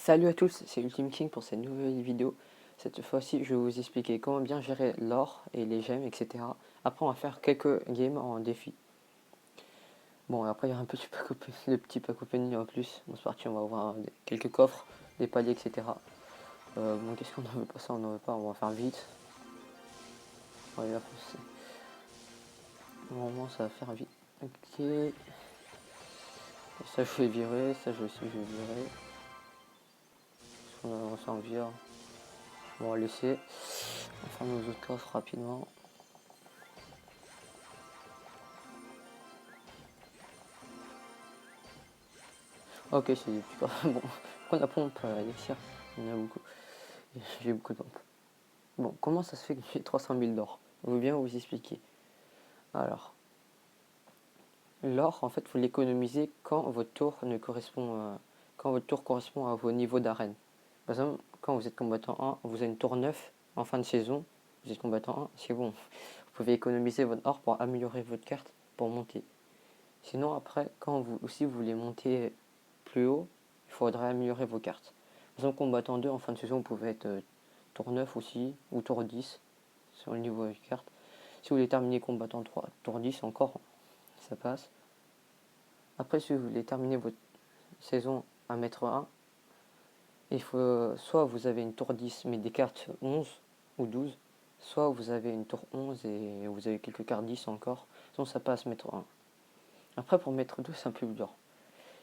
Salut à tous, c'est Ultimate King pour cette nouvelle vidéo. Cette fois-ci, je vais vous expliquer comment bien gérer l'or et les gemmes, etc. Après, on va faire quelques games en défi. Bon, après, il y a un petit pack le petit pack opening en plus. Bon, c'est parti, on va ouvrir quelques coffres, des paliers, etc. Bon, qu'est-ce qu'on en veut pas? Ça, on n'en veut pas, on va faire vite. On va foncer. Normalement, ça va faire vite. Ok. Et ça, je vais virer. Ça, je aussi, je vais virer. On va s'en vire. On va laisser. On va faire nos autres coffres rapidement. Ok, c'est des petits coffres. Bon, pourquoi la pompe Elixir? Il y en a beaucoup. J'ai beaucoup de pompes. Bon, comment ça se fait que j'ai 300 000 d'or? Je veux bien vous expliquer. Alors, l'or, en fait, vous l'économisez quand votre tour correspond à vos niveaux d'arène. Par exemple, quand vous êtes combattant 1, vous avez une tour 9 en fin de saison, vous êtes combattant 1, c'est bon. Vous pouvez économiser votre or pour améliorer votre carte, pour monter. Sinon, après, si vous voulez monter plus haut, il faudrait améliorer vos cartes. Par exemple, combattant 2 en fin de saison, vous pouvez être tour 9 aussi, ou tour 10, sur le niveau de carte. Si vous voulez terminer combattant 3, tour 10 encore, ça passe. Après, si vous voulez terminer votre saison à mettre 1, il faut soit vous avez une tour 10 mais des cartes 11 ou 12, soit vous avez une tour 11 et vous avez quelques cartes 10 encore, sinon ça passe mettre 1. Après, pour mettre 2, c'est un peu plus dur.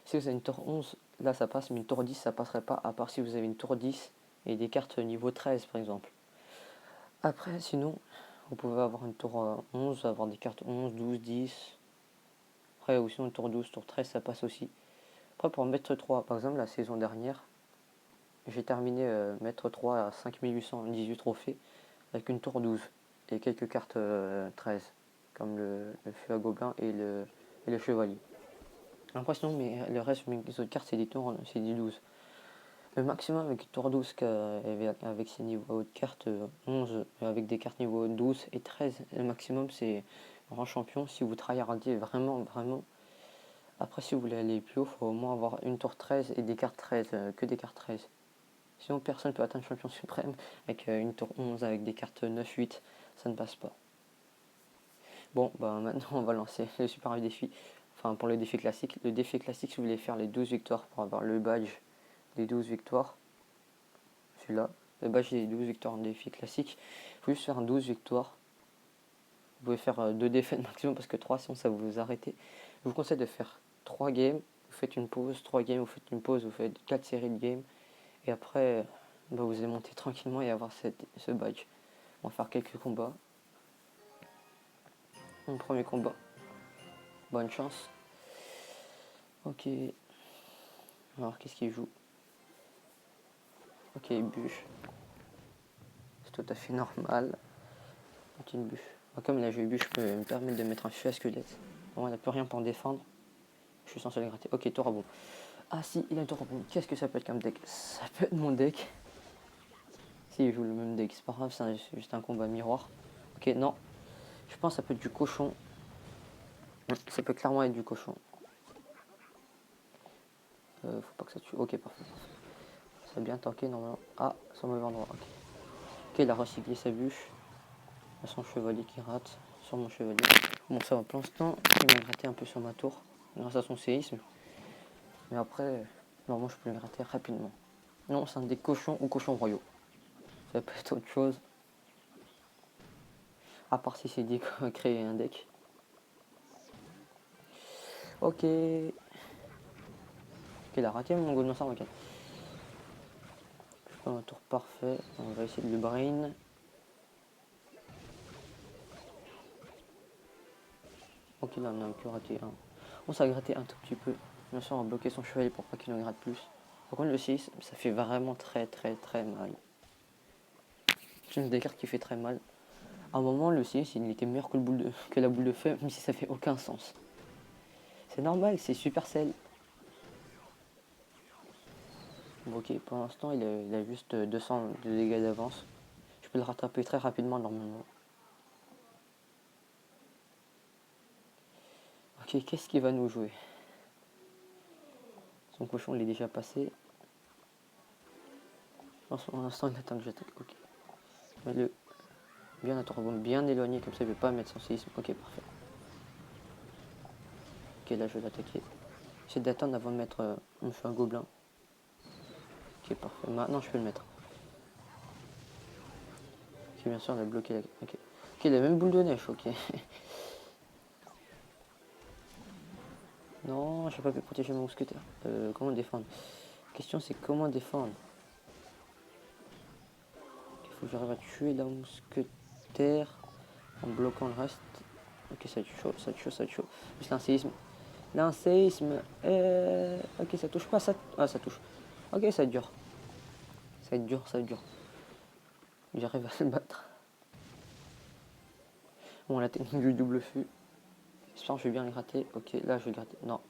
Si vous avez une tour 11, là ça passe, mais une tour 10, ça passerait pas, à part si vous avez une tour 10 et des cartes niveau 13 par exemple. Après, sinon, vous pouvez avoir une tour 11, avoir des cartes 11, 12, 10. Après, ou sinon, une tour 12, tour 13, ça passe aussi. Après, pour maître 3, par exemple, la saison dernière, j'ai terminé maître 3 à 5818 trophées avec une tour 12 et quelques cartes 13, comme le feu à gobelin et le chevalier. Après, sinon, mais le reste, mes autres cartes, c'est des 12. Le maximum avec tour 12 avec ses niveaux de cartes 11, avec des cartes niveau 12 et 13, le maximum c'est grand champion si vous tryhardez vraiment. Après, si vous voulez aller plus haut, il faut au moins avoir une tour 13 et des cartes 13, que des cartes 13. Sinon, personne ne peut atteindre champion suprême avec une tour 11 avec des cartes 9, 8, ça ne passe pas. Bon, bah maintenant on va lancer le super défi. Enfin, pour le défi classique. Le défi classique, si vous voulez faire les 12 victoires pour avoir le badge des 12 victoires, celui-là, le badge des 12 victoires en défi classique, il faut juste faire 12 victoires. Vous pouvez faire 2 défaites maximum parce que 3 sinon ça vous arrêtez. Je vous conseille de faire 3 games, vous faites une pause, 3 games, vous faites une pause, vous faites 4 séries de games et après bah, vous allez monter tranquillement et avoir ce badge. On va faire quelques combats. Mon premier combat. Bonne chance. Ok. Alors qu'est-ce qu'il joue? Ok, bûche. C'est tout à fait normal. Ok, une bûche. Comme il a joué bûche, je peux me permettre de mettre un feu à squelette. Bon, il n'a plus rien pour défendre. Je suis censé le gratter. Ok, Torabon. Ah si, il a un Torabon. Qu'est-ce que ça peut être comme deck? Ça peut être mon deck. Si, il joue le même deck. C'est pas grave, c'est juste un combat miroir. Ok, non. Je pense que ça peut être du cochon. Ça peut clairement être du cochon. Faut pas que ça tue. Ok, parfait. Ça a bien tanké normalement. Ah, son mauvais endroit. Ok. Ok, il a recyclé sa bûche. Il y a son chevalier qui rate sur mon chevalier. Bon, ça va pour l'instant. Il m'a gratté un peu sur ma tour grâce à son séisme. Mais après, normalement, je peux le gratter rapidement. Non, c'est un des cochons ou cochons royaux. Ça peut être autre chose. À part si c'est dit créer un deck. Ok. Ok, il a raté mon Golden Star. Ok. Je fais un tour parfait. On va essayer de le brain. Ok, là, on a que raté un. Bon, ça a gratté un tout petit peu. Bien sûr, on va bloquer son chevalier pour pas qu'il en gratte plus. Par contre, le 6, ça fait vraiment très mal. C'est une des cartes qui fait très mal. À un moment, le 6, il était meilleur que la boule de feu, même si ça fait aucun sens. C'est normal, c'est Supercell. Bon, ok, pour l'instant, il a juste 200 de dégâts d'avance. Je peux le rattraper très rapidement, normalement. Ok, qu'est-ce qu'il va nous jouer? Son cochon, il est déjà passé. Pour l'instant, il attend que j'attaque. Ok. Mets-le bien à tour bien éloigné, comme ça il ne veut pas mettre son séisme. Ok, parfait. Ok, là je vais l'attaquer. J'essaie d'attendre avant de mettre mon feu à gobelin. Ok, parfait. Maintenant je peux le mettre. Ok, bien sûr, on a bloqué la. Ok. Ok, il a même boule de neige, ok. Non, j'ai pas pu protéger mon mousquetaire. Comment défendre? La question c'est comment défendre? Il faut que j'arrive à tuer la mousquetaire en bloquant le reste. Ok, ça va être chaud, ça va être chaud, ça va être chaud. Juste un séisme. Là, un séisme. Ok, ça touche pas, ça. Ah, ça touche. Ok, ça va être dur. Ça va être dur, ça va être dur. J'arrive à le battre. Bon, la technique du double feu. J'espère que je vais bien le gratter. Ok, là, je vais gratter. Non.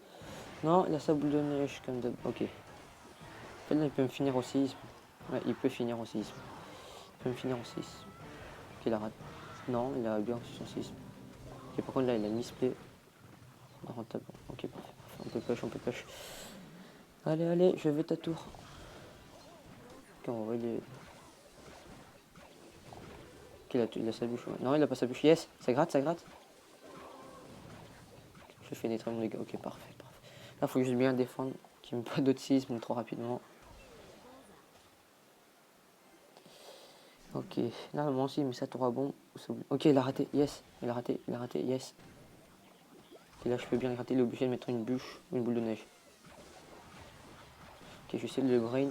Non, il a sa boule de neige comme de. Ok. En fait, là, il peut me finir au séisme. Ouais, il peut finir au séisme. Il peut me finir au séisme. Ok, il a raté. Non, il a bien reçu son séisme. Ok, par contre, là, il a misplay. Rentable. Ok, parfait, parfait. On peut push, on peut push. Allez, allez, je veux ta tour. Ok, on va voir les. Ok, il a sa bûche. Ouais. Non, il a pas sa bûche. Yes, ça gratte, ça gratte. Je fais des très bons dégâts. Ok, parfait, parfait. Là, il faut juste bien défendre. Qu'il n'y ait pas d'autres séismes trop rapidement. Ok, là, moi aussi, il met sa tour à bombe. Ok, il a raté. Yes, il a raté, il a raté. Yes. Ok, là, je peux bien le gratter. Il est obligé de mettre une bûche ou une boule de neige. Ok, j'essaie de le brain.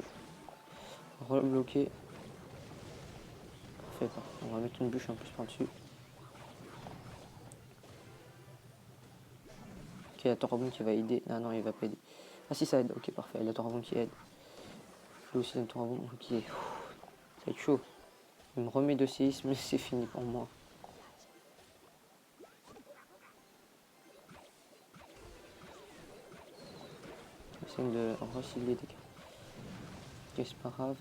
Rebloquer. Parfait, parfait. On va mettre une bûche un peu par-dessus. Ok, la tour à bombe qui va aider. Ah non, il va pas aider. Ah si, ça aide. Ok, parfait. La tour à bombe qui aide. Je aussi la tour à bombe. Ok. Ça va être chaud. Il me remet de séisme, mais c'est fini pour moi. J'essaie de recycler les dégâts. Ok, c'est pas grave.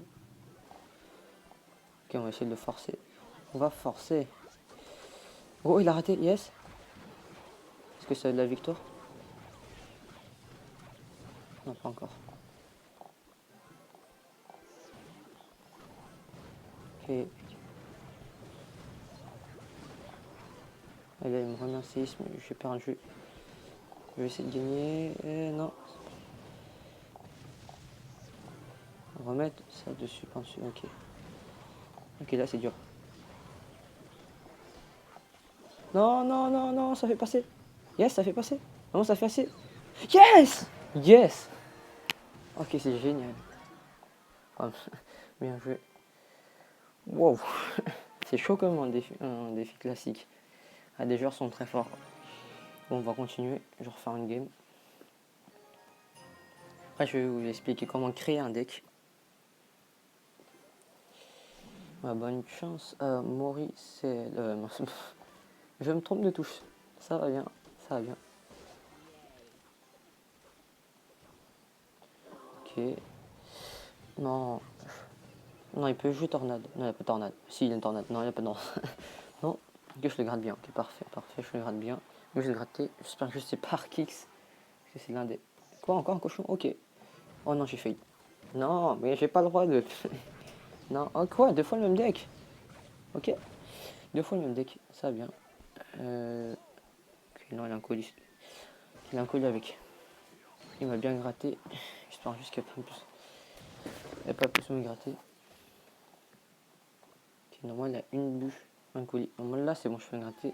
Ok, on va essayer de le forcer. On va forcer. Oh, il a raté. Yes. Est-ce que ça a de la victoire? Non, pas encore. Ok. Et là, il me remet un séisme. J'ai perdu. Je vais essayer de gagner. Non. Remettre ça dessus, pas dessus. Ok. Ok, là, c'est dur. Non, non, non, non, ça fait passer. Yes, ça fait passer. Non, ça fait assez. Yes! Yes! Ok, c'est génial. Oh, bien joué. Wow! C'est chaud comme un défi classique. Ah, des joueurs sont très forts. Bon, on va continuer. Je vais refaire une game. Après, je vais vous expliquer comment créer un deck. Ah, bonne chance. Maurice, c'est. Je me trompe de touche. Ça va bien. Ça va bien. Ok. Non. Non, il peut jouer tornade. Non, il n'y a pas de tornade. Si, il y a une tornade. Non, il n'y a pas de tornade. Non. Ok, je le gratte bien. Ok, parfait, parfait. Je le gratte bien. Moi, je l'ai gratté. J'espère que c'est par Kix. Parce que c'est l'un des. Quoi, encore un cochon? Ok. Oh non, j'ai failli. Non, mais j'ai pas le droit de. Non, oh quoi? Deux fois le même deck? Ok. Deux fois le même deck. Ça va bien. Ok, non, il a un colis. Il a un colis avec. Il m'a bien gratté. J'espère juste qu'il n'y a pas plus. Il n'y a pas plus me gratter. Ok, normalement, il a une bûche. Un colis. Normalement, là, c'est bon, je peux le gratter.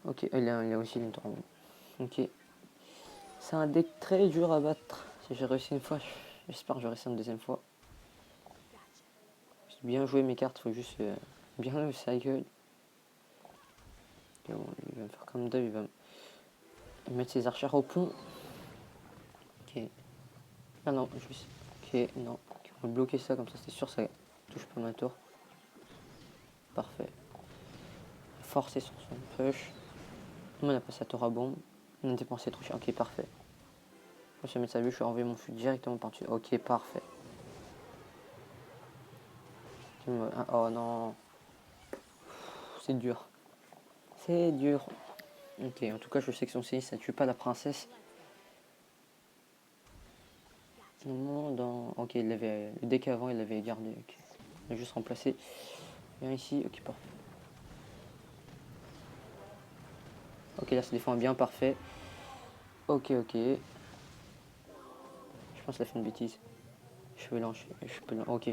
Ok, il a aussi une tour. Ok. C'est un deck très dur à battre. Si j'ai réussi une fois, j'espère que je réussi une deuxième fois. J'ai bien joué mes cartes, faut juste bien le cycle. Bon, il va me faire comme d'hab, il va mettre ses archères au pont. Ok. Ah non, juste. Ok, non. Okay, on va bloquer ça, comme ça c'est sûr, ça touche pas ma tour. Parfait. Forcer sur son push. On a passé sa tour à bombe. On a dépensé trop cher. Ok, parfait. Je vais mettre sa vue, je vais enlever mon fut directement par-dessus. Ok, parfait. Oh non. C'est dur. C'est dur. Ok, en tout cas, je sais que son CI, ça tue pas la princesse. Non, ok, il avait le deck avant, il l'avait gardé. Ok. Il a juste remplacé. Viens ici, ok, parfait. Ok, là ça défend bien, parfait. Ok. Je pense qu'il a fait une bêtise. Je peux lancer. Ok.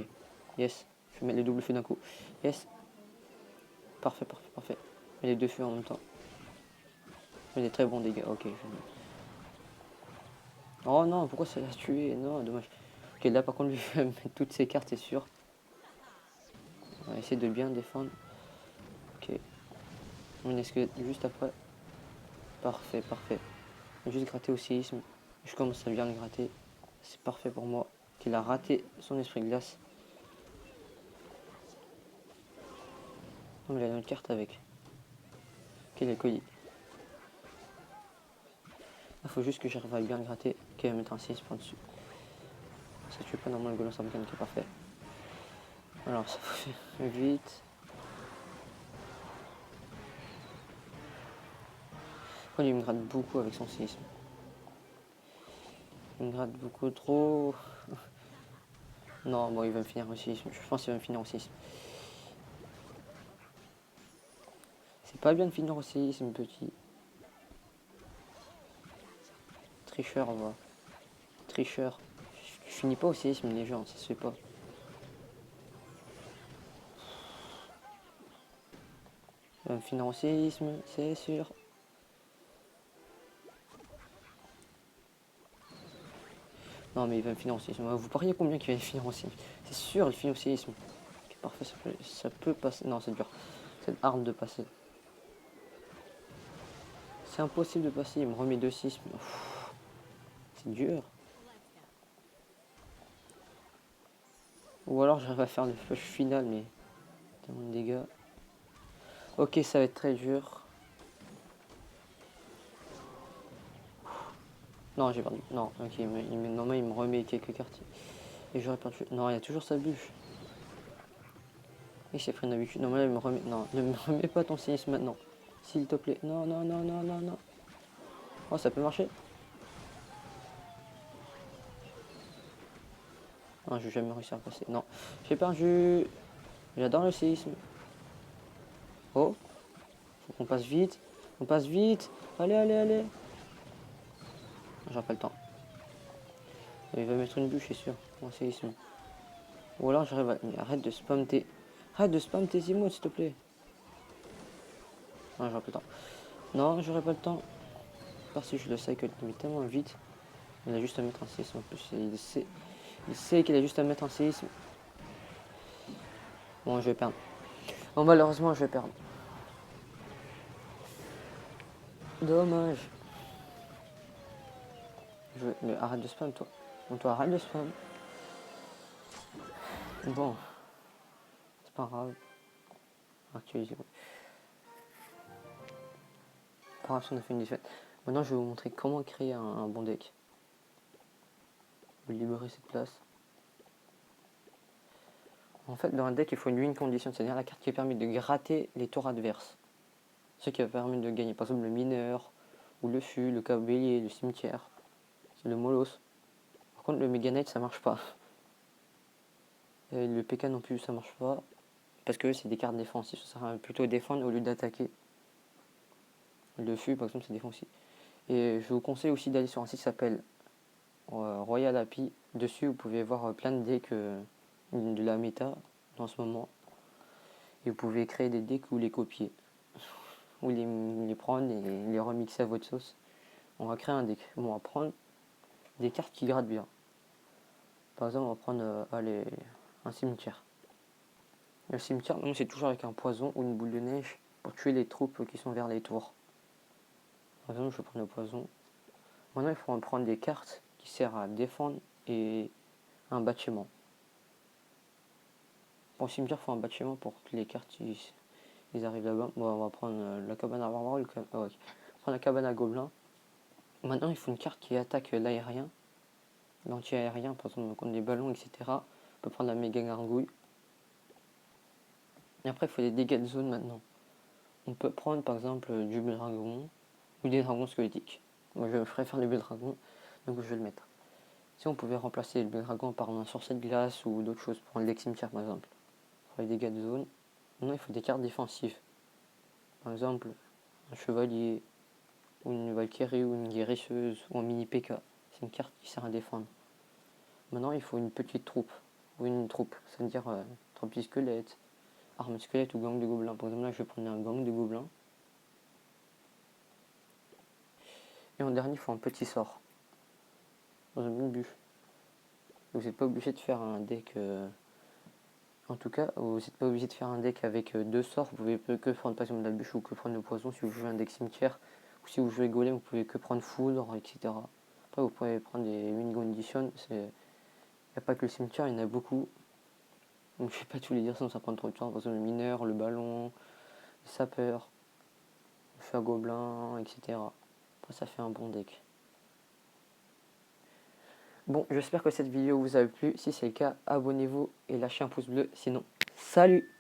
Yes. Je vais mettre les doubles feux d'un coup. Yes. Parfait. Et les deux feux en même temps. Mais des très bons dégâts. Ok. Oh non, pourquoi ça l'a tué? Non, dommage. Ok, là par contre, lui, je vais mettre toutes ses cartes, c'est sûr. On va essayer de bien défendre. Ok. On escalade juste après. Parfait. Juste gratter au séisme. Je commence à bien le gratter. C'est parfait pour moi. Il a raté son esprit glace. Non, mais il a une carte avec. Ok, les colis. Il faut juste que j'arrive à bien le gratter. Ok, à mettre un 6 par dessus. Ça tue pas normalement le golem Sarbacane qui est parfait. Alors, ça faut faire vite. Oh, il me gratte beaucoup avec son séisme. Il me gratte beaucoup trop. Non, bon, il va me finir au séisme. Je pense qu'il va me finir au séisme. C'est pas bien de finir au séisme, petit. Tricheur, on va. Tricheur. Je finis pas au séisme, les gens, ça se fait pas. Il va me finir au séisme, c'est sûr. Non, mais il va me finir au séisme. Vous pariez combien qu'il va finir au séisme? C'est sûr, il finit au séisme. Ok, parfait, ça peut passer. Non, c'est dur. Cette arme de passer. C'est impossible de passer, il me remet 2 6. C'est dur. Ou alors j'arrive à faire le flush final, mais tellement de dégâts. Ok, ça va être très dur. Non, j'ai perdu. Non, ok, normalement il me remet quelques cartes. Et j'aurais perdu. Non, il y a toujours sa bûche. Et j'ai pris une habitude. Normalement il me remet. Non, ne me remets pas ton séisme maintenant. S'il te plaît. Non. Oh, ça peut marcher. Non, je vais jamais réussir à passer. Non, j'ai perdu. J'adore le séisme. Oh, faut qu'on passe vite. On passe vite. Allez. J'aurai pas le temps. Il va mettre une bûche, c'est sûr. Mon séisme. Ou alors j'arrive à... Mais arrête de spam tes... Arrête de spam tes emotes, s'il te plaît. Non, j'aurai pas le temps. Non, j'aurai pas le temps. Parce que je le cycle mais tellement vite. Il a juste à mettre un séisme en plus. Il sait qu'il a juste à mettre un séisme. Bon, je vais perdre. Bon, malheureusement, je vais perdre. Dommage. Mais arrête de spam, toi. Bon, toi, arrête de spam. Bon, c'est pas grave. Actualiser. Pas grave si on a fait une défaite. Maintenant, je vais vous montrer comment créer un bon deck. Vous libérer cette place. En fait, dans un deck, il faut une win condition, c'est-à-dire la carte qui permet de gratter les tours adverses. Ce qui va permettre de gagner, par exemple, le mineur, ou le fût, le cabellier, le cimetière, le molos. Par contre, le Mega Knight, ça marche pas. Et le PK non plus, ça marche pas. Parce que c'est des cartes défensives, ça sert plutôt à défendre au lieu d'attaquer. Le fût, par exemple, c'est défensif. Et je vous conseille aussi d'aller sur un site qui s'appelle Royal Happy. Dessus, vous pouvez voir plein de decks de la méta en ce moment. Et vous pouvez créer des decks ou les copier. Ou les prendre et les remixer à votre sauce. On va créer un deck. Bon, on va prendre des cartes qui grattent bien. Par exemple, on va prendre un cimetière. Le cimetière, non, c'est toujours avec un poison ou une boule de neige pour tuer les troupes qui sont vers les tours. Par exemple, je vais prendre le poison. Maintenant, il faut prendre des cartes qui servent à défendre et un bâtiment. Pour le cimetière, il faut un bâtiment pour que les cartes ils arrivent là-bas. Bon, on va prendre la cabane à barbare. Ouais. Prendre la cabane à gobelins. Maintenant, il faut une carte qui attaque l'aérien, l'anti-aérien, par exemple, contre des ballons, etc. On peut prendre la méga gargouille. Et après, il faut des dégâts de zone maintenant. On peut prendre par exemple du bulle dragon ou des dragons squelettiques. Moi, je préfère les bulles dragons, donc je vais le mettre. Si on pouvait remplacer le dragon par un sorcier de glace ou d'autres choses, pour un deck cimetière par exemple, pour les dégâts de zone, maintenant il faut des cartes défensives. Par exemple, un chevalier, ou une valkyrie, ou une guérisseuse, ou un mini PK. C'est une carte qui sert à défendre. Maintenant il faut une petite troupe, ou une troupe, c'est-à-dire 3 petits squelettes, armes squelettes ou gang de gobelins. Par exemple là je vais prendre un gang de gobelins. Et en dernier il faut un petit sort, dans un but. Vous n'êtes pas obligé de faire un deck... En tout cas, vous n'êtes pas obligé de faire un deck avec 2 sorts. Vous pouvez que prendre par exemple la bûche ou que prendre le poison si vous jouez un deck cimetière. Ou si vous jouez golem, vous pouvez que prendre foudre, etc. Après, vous pouvez prendre des win conditions. Il n'y a pas que le cimetière, il y en a beaucoup. Donc je ne vais pas tous les dire, sinon ça prend trop de temps. Par exemple, le mineur, le ballon, le sapeur, le feu à gobelin, etc. Après, ça fait un bon deck. Bon, j'espère que cette vidéo vous a plu. Si c'est le cas, abonnez-vous et lâchez un pouce bleu. Sinon, salut!